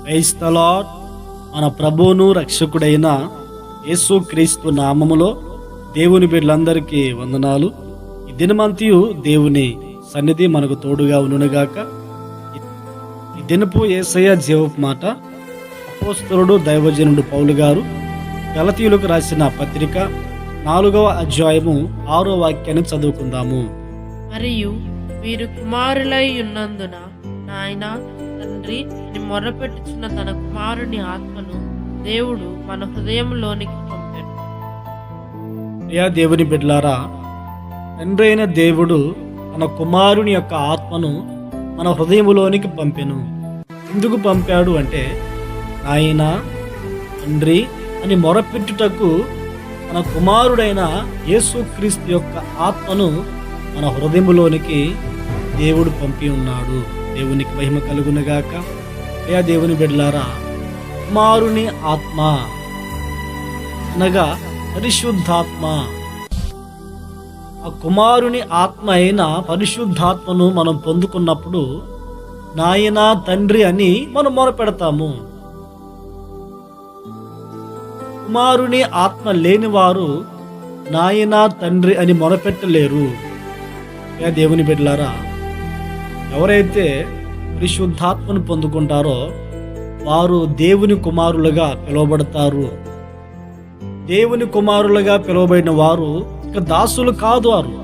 Praise the lord. మన ప్రభువును రక్షకుడైన యేసుక్రీస్తు నామములో దేవుని బిడ్డలందరికీ వందనాలు. ఈ దినమంతయు దేవుని సన్నిధి మనకు తోడుగా ఉండునుగాక. ఈ దినపు యేసయ్య జీవపు మాట అపోస్తలుడు దైవజనుడు పౌలు గారు గలతీయులకు రాసిన పత్రిక 4వ అధ్యాయము 6వ వాక్యాన్ని చదువుకుందాము. మరియు వీరు కుమారులై ఉన్నందున నాయన తండ్రి అని మొర్రపెట్టుచున్న తన కుమారుని ఆత్మను దేవుడు మన హృదయంలోనికి పంపాడు. ప్రియా దేవుని బిడ్డలారా, తండ్రి అయిన దేవుడు తన కుమారుని యొక్క ఆత్మను మన హృదయములోనికి పంపెను. ఎందుకు పంపాడు అంటే, నాయన తండ్రి అని మొరపెట్టుటకు తన కుమారుడైన యేసుక్రీస్తు యొక్క ఆత్మను మన హృదయములోనికి దేవుడు పంపి ఉన్నాడు. దేవునికి మహిమ కలుగునుగాక. ప్రియా దేవుని బిడ్డలారా, కుమారుని ఆత్మ అనగా పరిశుద్ధాత్మ. ఆ కుమారుని ఆత్మ అయిన పరిశుద్ధాత్మను మనం పొందుకున్నప్పుడు నాయన తండ్రి అని మనం మొరపెడతాము. కుమారుని ఆత్మ లేని వారు నాయన తండ్రి అని మొరపెట్టలేరు. దేవుని బిడ్డలారా, ఎవరైతే పరిశుద్ధాత్మను పొందుకుంటారో వారు దేవుని కుమారులుగా పిలువబడతారు. దేవుని కుమారులుగా పిలువబడిన వారు ఇక దాసులు కాదు. వారు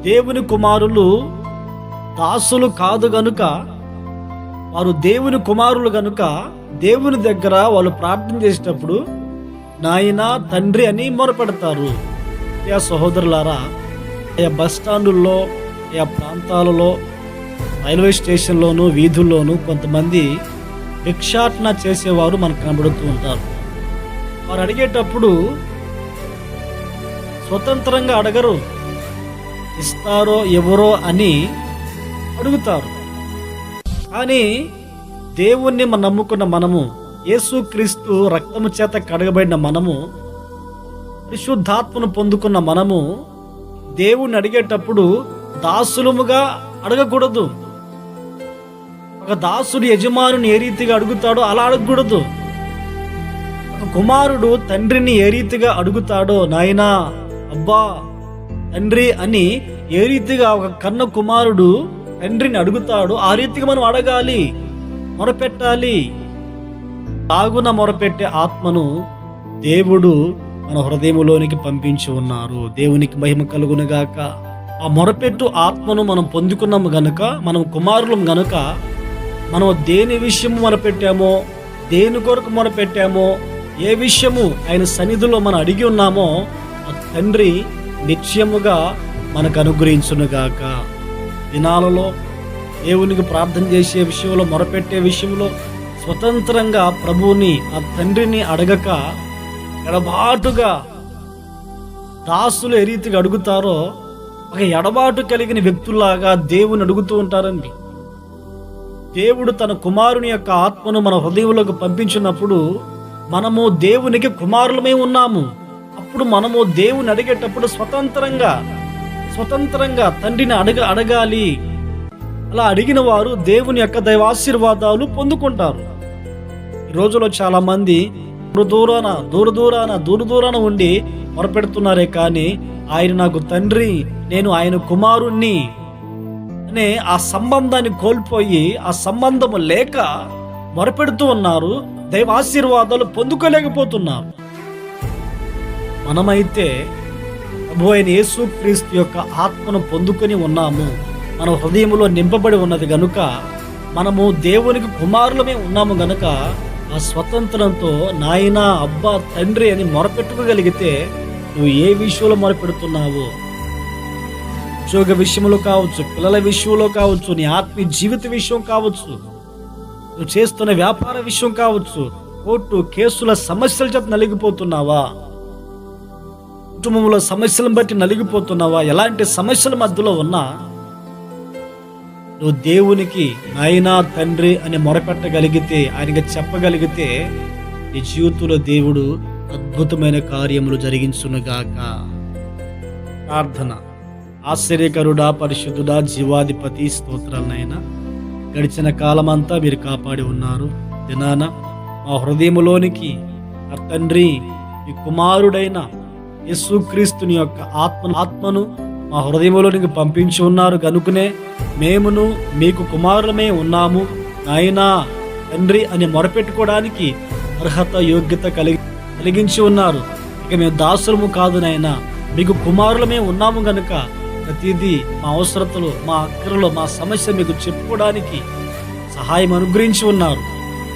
దేవుని కుమారులు దాసులు కాదు గనుక, వారు దేవుని కుమారులు గనుక దేవుని దగ్గర వాళ్ళు ప్రార్థన చేసేటప్పుడు నాయన తండ్రి అని మొరపెడతారు. యా సహోదరులారా, ఆయా బస్ స్టాండుల్లో, ఆయా ప్రాంతాలలో, రైల్వే స్టేషన్లోను, వీధుల్లోనూ కొంతమంది భిక్షాటన చేసేవారు మనకు కనబడుతూ ఉంటారు. వారు అడిగేటప్పుడు స్వతంత్రంగా అడగరు, ఇస్తారో ఎవరో అని అడుగుతారు. కానీ దేవుణ్ణి నమ్ముకున్న మనము, యేసుక్రీస్తు రక్తము చేత కడగబడిన మనము, పరిశుద్ధాత్మను పొందుకున్న మనము దేవుణ్ణి అడిగేటప్పుడు దాసులముగా అడగకూడదు. ఒక దాసుడు యజమానుని ఏ రీతిగా అడుగుతాడో అలా అడగకూడదు. ఒక కుమారుడు తండ్రిని ఏ రీతిగా అడుగుతాడో నాయనా అబ్బా తండ్రి అని ఏ రీతిగా ఒక కన్న కుమారుడు తండ్రిని అడుగుతాడో ఆ రీతిగా మనం అడగాలి, మొరపెట్టాలి. తాగున మొరపెట్టే ఆత్మను దేవుడు మన హృదయములోనికి పంపించి ఉన్నారు. దేవునికి మహిమ కలుగునుగాక. ఆ మొరపెట్టు ఆత్మను మనం పొందుకున్నాము గనుక, మనం కుమారులం గనుక, మనం దేని విషయము మొరపెట్టామో, దేని కొరకు మొరపెట్టామో, ఏ విషయము ఆయన సన్నిధిలో మనం అడిగి ఉన్నామో ఆ తండ్రి నిశ్చయముగా మనకు అనుగ్రహించునుగాక. దినాలలో దేవునికి ప్రార్థన చేసే విషయంలో, మొరపెట్టే విషయంలో స్వతంత్రంగా ప్రభువుని, ఆ తండ్రిని అడగక ఎడబాటుగా దాసులు ఏ రీతిగా అడుగుతారో ఒక ఎడబాటు కలిగిన వ్యక్తుల్లాగా దేవుని అడుగుతూ ఉంటారండి. దేవుడు తన కుమారుని యొక్క ఆత్మను మన హృదయంలోకి పంపించినప్పుడు మనము దేవునికి కుమారులమే ఉన్నాము. అప్పుడు మనము దేవుని అడిగేటప్పుడు స్వతంత్రంగా తండ్రిని అడగాలి. అలా అడిగిన వారు దేవుని యొక్క దైవాశీర్వాదాలు పొందుకుంటారు. ఈ రోజులో చాలా మంది దూరాన ఉండి మొరపెడుతున్నారే కానీ ఆయన నాకు తండ్రి, నేను ఆయన కుమారుణ్ణి అనే ఆ సంబంధాన్ని కోల్పోయి, ఆ సంబంధము లేక మొరపెడుతూ ఉన్నారు. దైవాశీర్వాదాలు పొందుకోలేకపోతున్నారు. మనమైతే ప్రభు అయిన యేసుక్రీస్తు యొక్క ఆత్మను పొందుకొని ఉన్నాము. మన హృదయంలో నింపబడి ఉన్నది గనుక, మనము దేవునికి కుమారులమే ఉన్నాము గనుక ఆ స్వతంత్రంతో నాయన అబ్బా తండ్రి అని మొరపెట్టుకోగలిగితే నువ్వు ఏ విషయంలో మొరపెడుతున్నావో, ఉద్యోగ విషయంలో కావచ్చు, పిల్లల విషయంలో కావచ్చు, నీ ఆత్మీయ జీవిత విషయం కావచ్చు, నువ్వు చేస్తున్న వ్యాపార విషయం కావచ్చు, కోర్టు కేసుల సమస్యల చేత నలిగిపోతున్నావా, కుటుంబంలో సమస్యలను బట్టి నలిగిపోతున్నావా, ఎలాంటి సమస్యల మధ్యలో ఉన్నా నువ్వు దేవునికి నాయనా తండ్రి అని మొరపెట్టగలిగితే, ఆయనకి చెప్పగలిగితే నీ జీవితంలో దేవుడు అద్భుతమైన కార్యములు జరిగించునుగాక. ప్రార్థన. ఆశ్చర్యకరుడా, పరిశుద్ధుడా, జీవాధిపతి, స్తోత్రాలనైనా గడిచిన కాలమంతా మీరు కాపాడి ఉన్నారు. దినాన మా హృదయములోనికి నా తండ్రి మీ కుమారుడైన యేసుక్రీస్తుని యొక్క ఆత్మను మా హృదయంలోనికి పంపించి ఉన్నారు కనుకనే మేమును మీకు కుమారులమే ఉన్నాము నాయనా తండ్రి అని మొరపెట్టుకోవడానికి అర్హత యోగ్యత కలిగించి ఉన్నారు. ఇక మేము దాసులము కాదు నాయనా, మీకు కుమారులమే ఉన్నాము గనుక ప్రతిదీ మా అవసరతలు, మా అక్కరలు, మా సమస్య మీకు చెప్పుకోవడానికి సహాయం అనుగ్రహించి ఉన్నారు.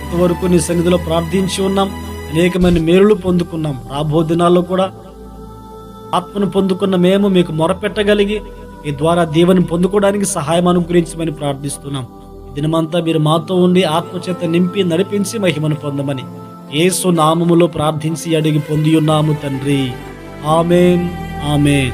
ఇంతవరకు నీ సన్నిధిలో ప్రార్థించి ఉన్నాం, అనేకమైన మేలులు పొందుకున్నాం. రాబో దినాల్లో కూడా ఆత్మను పొందుకున్న మేము మీకు మొరపెట్టగలిగి ఈ ద్వారా దీవెని పొందుకోవడానికి సహాయం అనుగ్రహించమని ప్రార్థిస్తున్నాం. ఈ దినమంతా మీరు మాతో ఉండి ఆత్మచేత నింపి నడిపించి మహిమను పొందమని యేసు నామములో ప్రార్థించి అడిగి పొంది ఉన్నాము తండ్రి. ఆమేన్, ఆమేన్.